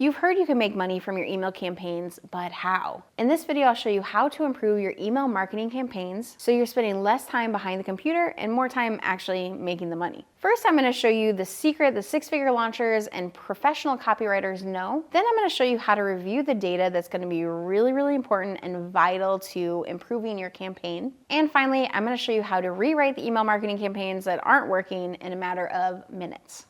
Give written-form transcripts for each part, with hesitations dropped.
You've heard you can make money from your email campaigns, but how? In this video, I'll show you how to improve your email marketing campaigns so you're spending less time behind the computer and more time actually making the money. First, I'm going to show you the secret the six-figure launchers and professional copywriters know. Then I'm going to show you how to review the data that's going to be really, really important and vital to improving your campaign. And finally, I'm going to show you how to rewrite the email marketing campaigns that aren't working in a matter of minutes.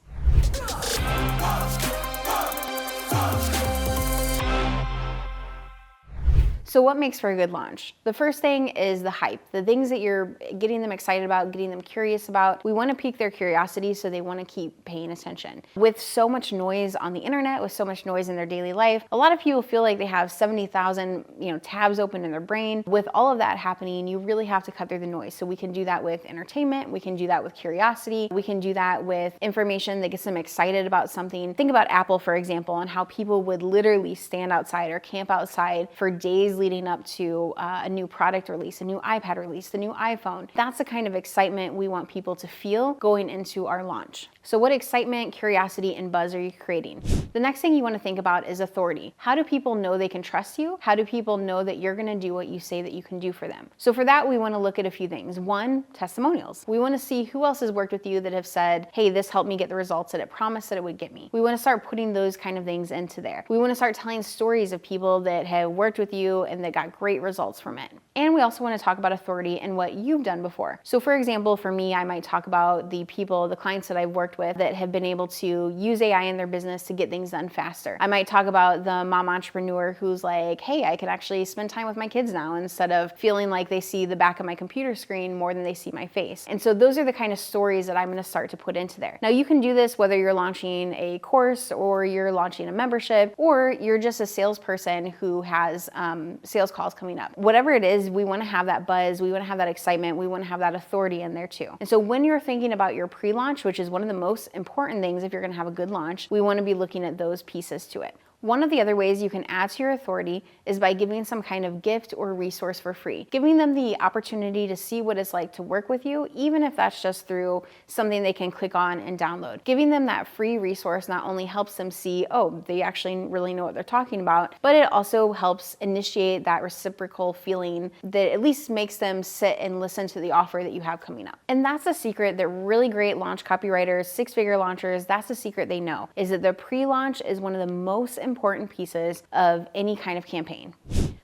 So what makes for a good launch? The first thing is the hype, the things that you're getting them excited about, getting them curious about. We want to pique their curiosity so they want to keep paying attention. With so much noise on the internet, with so much noise in their daily life, a lot of people feel like they have 70,000, tabs open in their brain. With all of that happening, you really have to cut through the noise. So we can do that with entertainment, we can do that with curiosity, we can do that with information that gets them excited about something. Think about Apple, for example, and how people would literally stand outside or camp outside for days leading up to a new product release, a new iPad release, the new iPhone. That's the kind of excitement we want people to feel going into our launch. So what excitement, curiosity, and buzz are you creating? The next thing you want to think about is authority. How do people know they can trust you? How do people know that you're going to do what you say that you can do for them? So for that, we want to look at a few things. One, testimonials. We want to see who else has worked with you that have said, hey, this helped me get the results that it promised that it would get me. We want to start putting those kind of things into there. We want to start telling stories of people that have worked with you and that got great results from it. And we also want to talk about authority and what you've done before. So for example, for me, I might talk about the clients that I've worked with that have been able to use AI in their business to get things done faster. I might talk about the mom entrepreneur who's like, hey, I can actually spend time with my kids now instead of feeling like they see the back of my computer screen more than they see my face. And so those are the kind of stories that I'm going to start to put into there. Now you can do this whether you're launching a course or you're launching a membership or you're just a salesperson who has sales calls coming up. Whatever it is, we want to have that buzz, we want to have that excitement, we want to have that authority in there too. And so when you're thinking about your pre-launch, which is one of the most important things if you're going to have a good launch, we want to be looking at those pieces to it. One of the other ways you can add to your authority is by giving some kind of gift or resource for free. Giving them the opportunity to see what it's like to work with you, even if that's just through something they can click on and download. Giving them that free resource not only helps them see, oh, they actually really know what they're talking about, but it also helps initiate that reciprocal feeling that at least makes them sit and listen to the offer that you have coming up. And that's the secret that really great launch copywriters, six-figure launchers, that's the secret they know, is that the pre-launch is one of the most important pieces of any kind of campaign.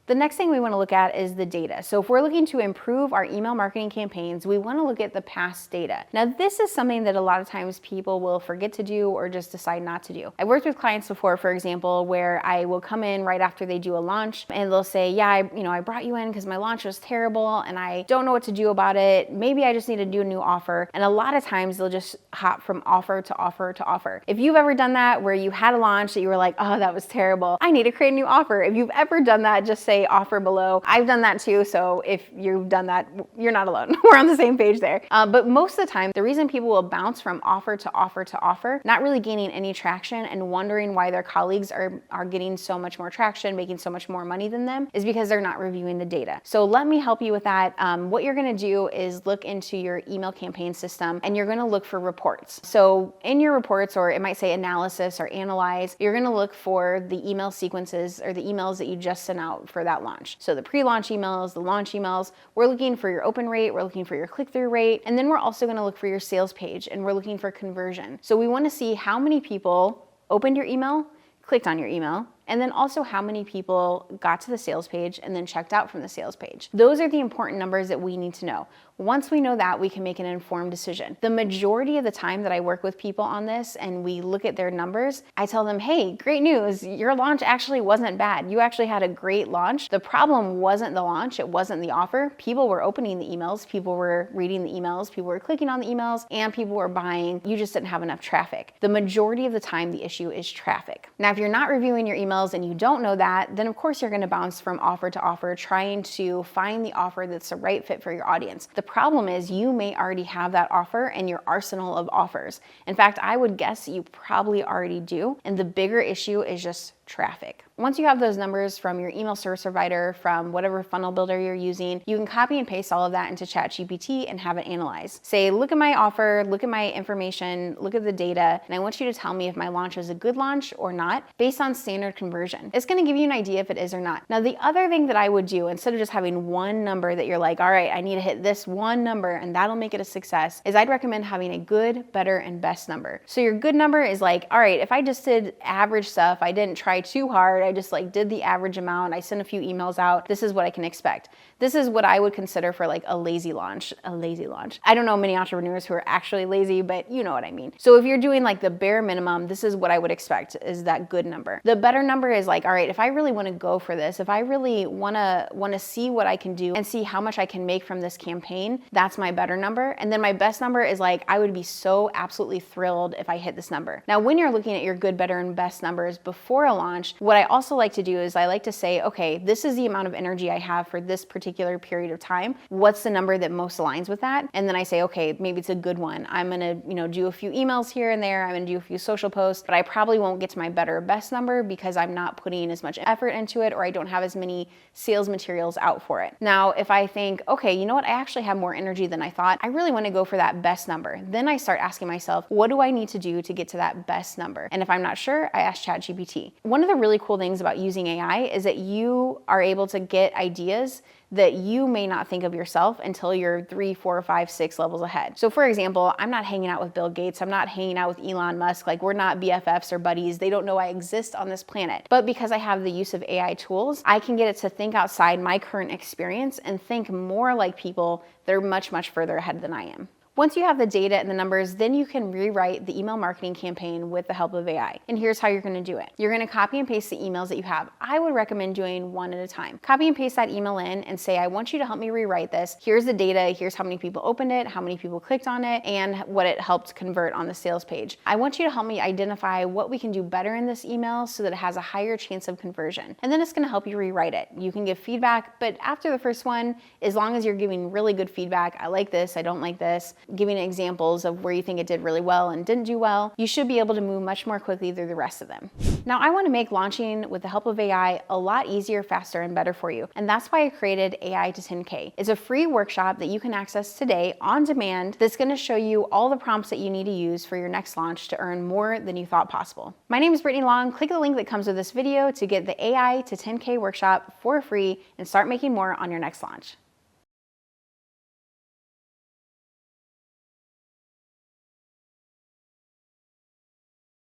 The next thing we want to look at is the data. So if we're looking to improve our email marketing campaigns, we want to look at the past data. Now, this is something that a lot of times people will forget to do or just decide not to do. I've worked with clients before, for example, where I will come in right after they do a launch and they'll say, yeah, I brought you in because my launch was terrible and I don't know what to do about it. Maybe I just need to do a new offer. And a lot of times they'll just hop from offer to offer to offer. If you've ever done that where you had a launch that you were like, oh, that was terrible, I need to create a new offer. If you've ever done that, just say offer below. I've done that too, so if you've done that, you're not alone. We're on the same page there. But most of the time, the reason people will bounce from offer to offer to offer, not really gaining any traction and wondering why their colleagues are getting so much more traction, making so much more money than them, is because they're not reviewing the data. So let me help you with that. What you're gonna do is look into your email campaign system and you're gonna look for reports. So in your reports, or it might say analysis or analyze, you're gonna look for the email sequences or the emails that you just sent out for that launch. So the pre-launch emails, the launch emails, we're looking for your open rate, we're looking for your click-through rate, and then we're also going to look for your sales page and we're looking for conversion. So we want to see how many people opened your email, clicked on your email, and then also how many people got to the sales page and then checked out from the sales page. Those are the important numbers that we need to know. Once we know that, we can make an informed decision. The majority of the time that I work with people on this and we look at their numbers, I tell them, hey, great news, your launch actually wasn't bad. You actually had a great launch. The problem wasn't the launch, it wasn't the offer. People were opening the emails, people were reading the emails, people were clicking on the emails, and people were buying. You just didn't have enough traffic. The majority of the time, the issue is traffic. Now, if you're not reviewing your emails and you don't know that, then of course you're gonna bounce from offer to offer, trying to find the offer that's the right fit for your audience. The problem is you may already have that offer in your arsenal of offers. In fact, I would guess you probably already do. And the bigger issue is just traffic. Once you have those numbers from your email service provider, from whatever funnel builder you're using, you can copy and paste all of that into ChatGPT and have it analyze. Say, look at my offer, look at my information, look at the data, and I want you to tell me if my launch is a good launch or not based on standard conversion. It's gonna give you an idea if it is or not. Now, the other thing that I would do, instead of just having one number that you're like, all right, I need to hit this one number and that'll make it a success, is I'd recommend having a good, better, and best number. So your good number is like, all right, if I just did average stuff, I didn't try too hard, I just like did the average amount, I sent a few emails out, this is what I can expect. This is what I would consider for like a lazy launch. I don't know many entrepreneurs who are actually lazy, but you know what I mean. So if you're doing like the bare minimum, this is what I would expect, is that good number. The better number is like, all right, if I really want to go for this, if I really want to see what I can do and see how much I can make from this campaign, that's my better number. And then my best number is like, I would be so absolutely thrilled if I hit this number. Now, when you're looking at your good, better, and best numbers before a launch, what I also like to do is I like to say, okay, this is the amount of energy I have for this particular period of time. What's the number that most aligns with that? And then I say, okay, maybe it's a good one. I'm gonna, do a few emails here and there. I'm gonna do a few social posts, but I probably won't get to my better or best number because I'm not putting as much effort into it, or I don't have as many sales materials out for it. Now, if I think, okay, you know what? I actually have more energy than I thought. I really want to go for that best number. Then I start asking myself, what do I need to do to get to that best number? And if I'm not sure, I ask ChatGPT. One of the really cool things about using AI is that you are able to get ideas that you may not think of yourself until you're 3, 4, 5, 6 levels ahead. So for example, I'm not hanging out with Bill Gates. I'm not hanging out with Elon Musk. Like, we're not BFFs or buddies. They don't know I exist on this planet. But because I have the use of AI tools, I can get it to think outside my current experience and think more like people that are much, much further ahead than I am. Once you have the data and the numbers, then you can rewrite the email marketing campaign with the help of AI. And here's how you're gonna do it. You're gonna copy and paste the emails that you have. I would recommend doing one at a time. Copy and paste that email in and say, I want you to help me rewrite this. Here's the data, here's how many people opened it, how many people clicked on it, and what it helped convert on the sales page. I want you to help me identify what we can do better in this email so that it has a higher chance of conversion. And then it's gonna help you rewrite it. You can give feedback, but after the first one, as long as you're giving really good feedback, I like this, I don't like this, giving examples of where you think it did really well and didn't do well, you should be able to move much more quickly through the rest of them. Now, I want to make launching with the help of AI a lot easier, faster, and better for you. And that's why I created AI to 10K. It's a free workshop that you can access today on demand that's going to show you all the prompts that you need to use for your next launch to earn more than you thought possible. My name is Brittany Long. Click the link that comes with this video to get the AI to 10K workshop for free and start making more on your next launch.